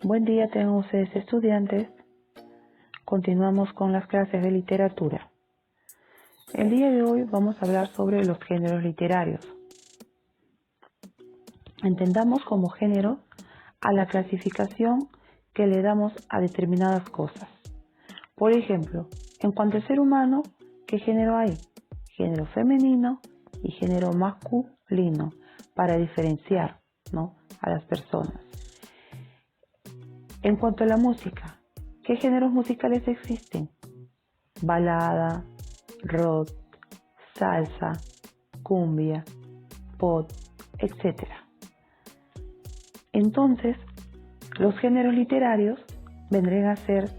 Buen día tengan ustedes, estudiantes. Continuamos con las clases de literatura. El día de hoy vamos a hablar sobre los géneros literarios. Entendamos como género a la clasificación que le damos a determinadas cosas. Por ejemplo, en cuanto al ser humano, ¿qué género hay? Género femenino y género masculino, para diferenciar, ¿no?, a las personas. En cuanto a la música, ¿qué géneros musicales existen? Balada, rock, salsa, cumbia, pop, etc. Entonces, los géneros literarios vendrían a ser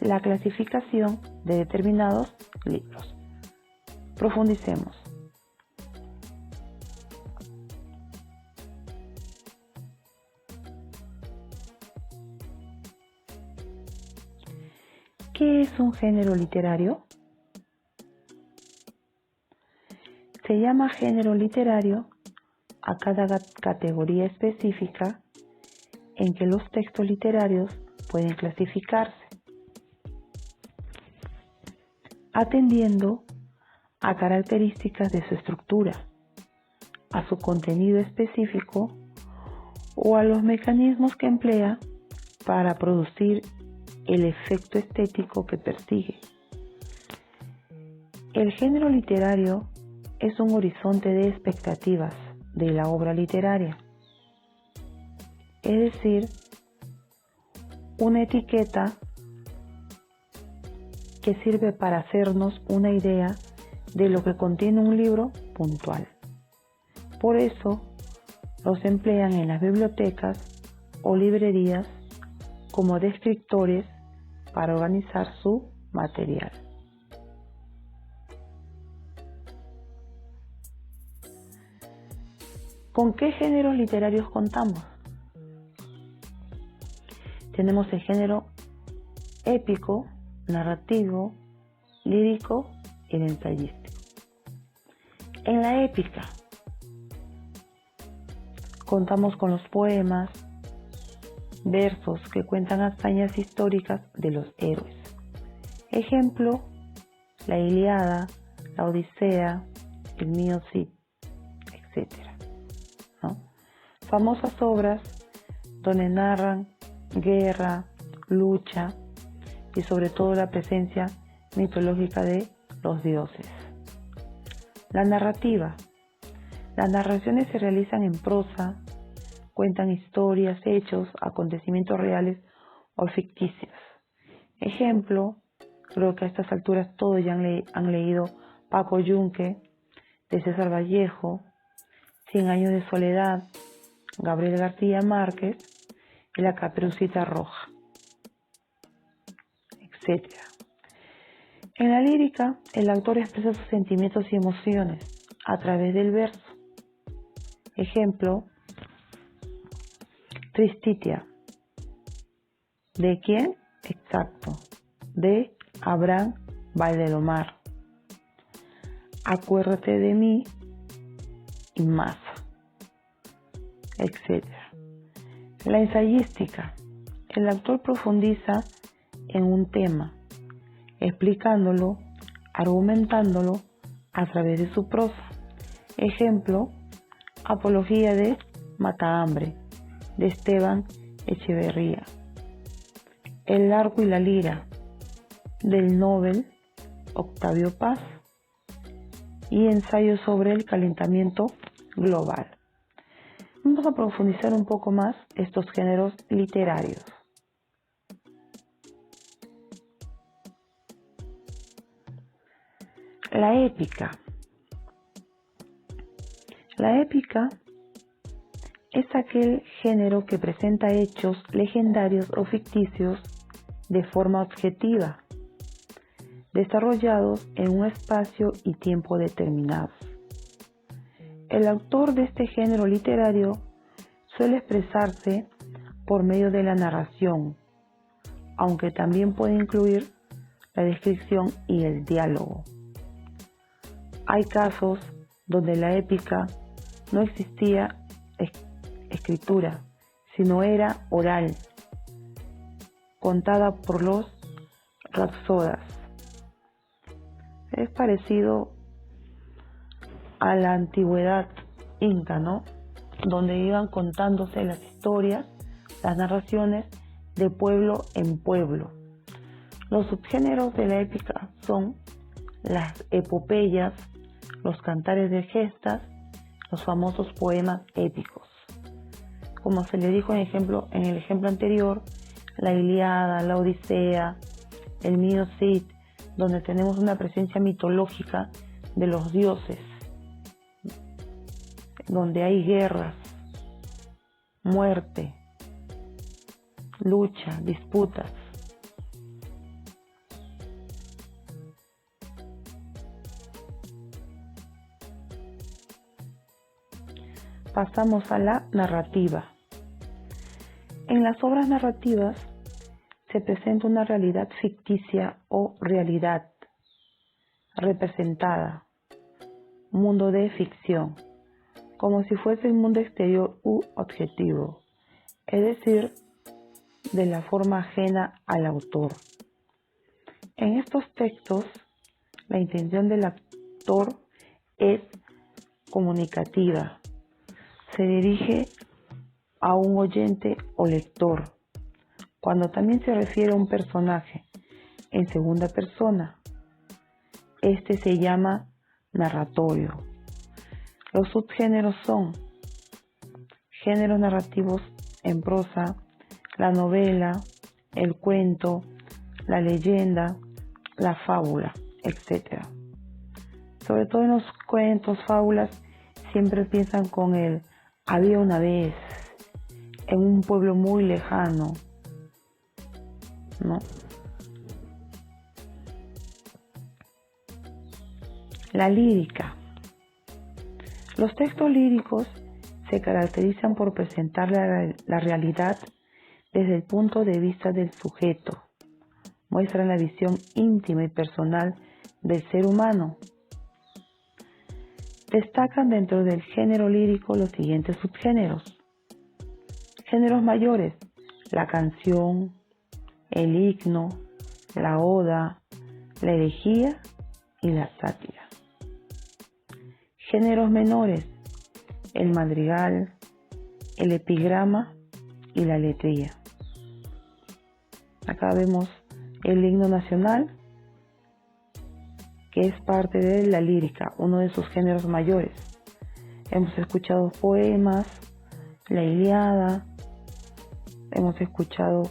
la clasificación de determinados libros. Profundicemos. ¿Qué es un género literario? Se llama género literario a cada categoría específica en que los textos literarios pueden clasificarse, atendiendo a características de su estructura, a su contenido específico o a los mecanismos que emplea para producir el efecto estético que persigue. El género literario es un horizonte de expectativas de la obra literaria, es decir, una etiqueta que sirve para hacernos una idea de lo que contiene un libro puntual. Por eso, los emplean en las bibliotecas o librerías como descriptores para organizar su material. ¿Con qué géneros literarios contamos? Tenemos el género épico, narrativo, lírico y el ensayístico. En la épica contamos con los poemas, versos que cuentan hazañas históricas de los héroes. Ejemplo, la Ilíada, la Odisea, el Mío Cid, etc., ¿no? Famosas obras donde narran guerra, lucha y sobre todo la presencia mitológica de los dioses. La narrativa. Las narraciones se realizan en prosa, cuentan historias, hechos, acontecimientos reales o ficticios. Ejemplo, creo que a estas alturas todos ya han leído Paco Yunque, de César Vallejo, 100 años de soledad, Gabriel García Márquez y La Caperucita Roja, etc. En la lírica, el autor expresa sus sentimientos y emociones a través del verso. Ejemplo, Tristitia. ¿De quién? Exacto. De Abraham Valdelomar. Acuérdate de mí y más, etc. La ensayística. El autor profundiza en un tema, explicándolo, argumentándolo a través de su prosa. Ejemplo, Apología de Matahambre, de Esteban Echeverría. El arco y la lira, del Nobel Octavio Paz. Y ensayo sobre el calentamiento global. Vamos a profundizar un poco más estos géneros literarios. La épica. La épica es aquel género que presenta hechos legendarios o ficticios de forma objetiva, desarrollados en un espacio y tiempo determinados. El autor de este género literario suele expresarse por medio de la narración, aunque también puede incluir la descripción y el diálogo. Hay casos donde la épica no existía escritura, sino era oral, contada por los rapsodas. Es parecido a la antigüedad inca, ¿no? Donde iban contándose las historias, las narraciones de pueblo en pueblo. Los subgéneros de la épica son las epopeyas, los cantares de gestas, los famosos poemas épicos. Como se le dijo en el ejemplo anterior, la Ilíada, la Odisea, el Mio Cid, donde tenemos una presencia mitológica de los dioses, donde hay guerras, muerte, lucha, disputas. Pasamos a la narrativa. En las obras narrativas se presenta una realidad ficticia o realidad representada, mundo de ficción, como si fuese el mundo exterior u objetivo, es decir, de la forma ajena al autor. En estos textos, la intención del autor es comunicativa, se dirige a un oyente o lector, cuando también se refiere a un personaje en segunda persona. Este se llama narratorio. Los subgéneros son géneros narrativos en prosa, la novela, el cuento, la leyenda, la fábula, etc. Sobre todo en los cuentos, fábulas, siempre piensan con el había una vez, en un pueblo muy lejano, ¿no? La lírica. Los textos líricos se caracterizan por presentar la realidad desde el punto de vista del sujeto. Muestran la visión íntima y personal del ser humano. Destacan dentro del género lírico los siguientes subgéneros. Géneros mayores: la canción, el himno, la oda, la elegía y la sátira. Géneros menores: el madrigal, el epigrama y la letría. Acá vemos el himno nacional, que es parte de la lírica, uno de sus géneros mayores. Hemos escuchado poemas, la Ilíada, hemos escuchado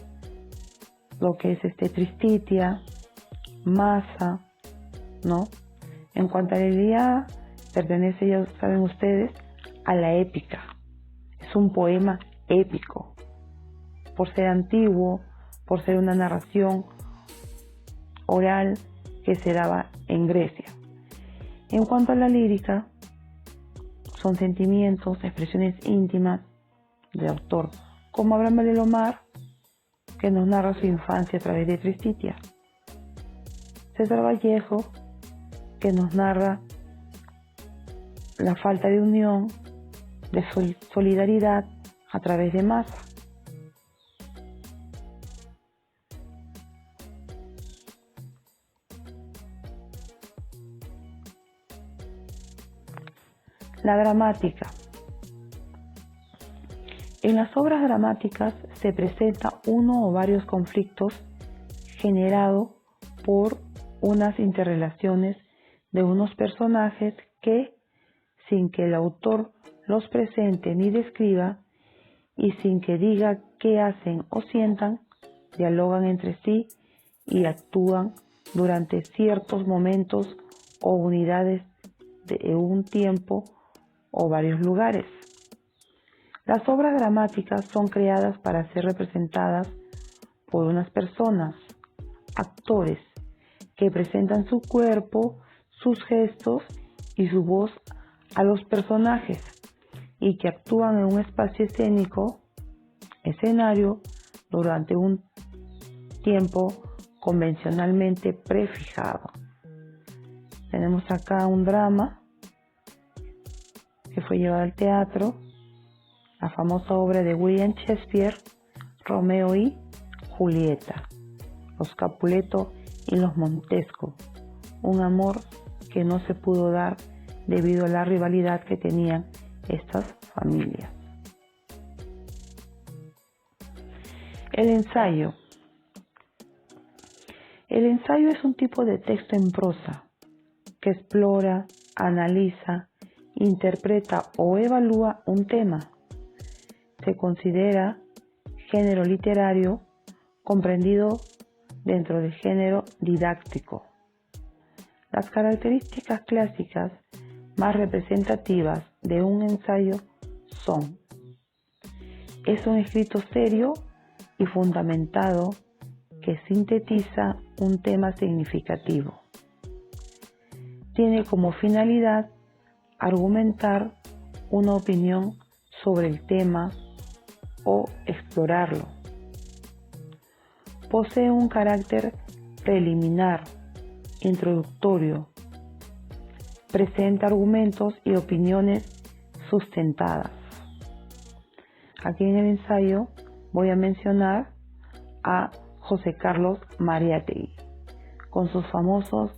lo que es Tristitia, Masa, ¿no? En cuanto a la Ilíada, pertenece, ya saben ustedes, a la épica. Es un poema épico, por ser antiguo, por ser una narración oral que se daba en Grecia. En cuanto a la lírica, son sentimientos, expresiones íntimas del autor, como Abraham Valdelomar, que nos narra su infancia a través de Tristitia. César Vallejo, que nos narra la falta de unión, de solidaridad a través de Masa. La dramática. En las obras dramáticas se presenta uno o varios conflictos generados por unas interrelaciones de unos personajes que, sin que el autor los presente ni describa, y sin que diga qué hacen o sientan, dialogan entre sí y actúan durante ciertos momentos o unidades de un tiempo o varios lugares. Las obras dramáticas son creadas para ser representadas por unas personas, actores, que presentan su cuerpo, sus gestos y su voz a los personajes y que actúan en un espacio escénico, escenario, durante un tiempo convencionalmente prefijado. Tenemos acá un drama que fue llevado al teatro, la famosa obra de William Shakespeare, Romeo y Julieta, los Capuleto y los Montesco, un amor que no se pudo dar debido a la rivalidad que tenían estas familias. El ensayo. El ensayo es un tipo de texto en prosa que explora, analiza, interpreta o evalúa un tema. Se considera género literario comprendido dentro del género didáctico. Las características clásicas más representativas de un ensayo son: es un escrito serio y fundamentado que sintetiza un tema significativo. Tiene como finalidad argumentar una opinión sobre el tema o explorarlo. Posee un carácter preliminar, introductorio. Presenta argumentos y opiniones sustentadas. Aquí en el ensayo voy a mencionar a José Carlos Mariátegui, con sus famosos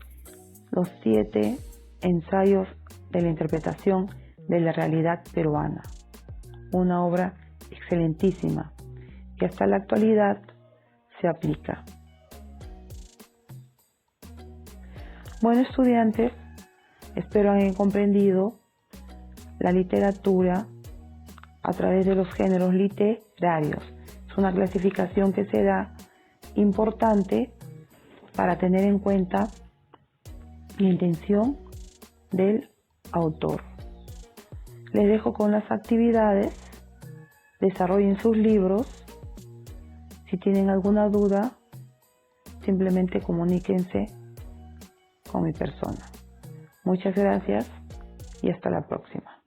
Los 7 ensayos de la interpretación de la realidad peruana, una obra excelentísima que hasta la actualidad se aplica. Bueno, estudiantes, espero hayan comprendido la literatura a través de los géneros literarios. Es una clasificación que se da importante para tener en cuenta la intención del autor. Les dejo con las actividades, desarrollen sus libros. Si tienen alguna duda, simplemente comuníquense con mi persona. Muchas gracias y hasta la próxima.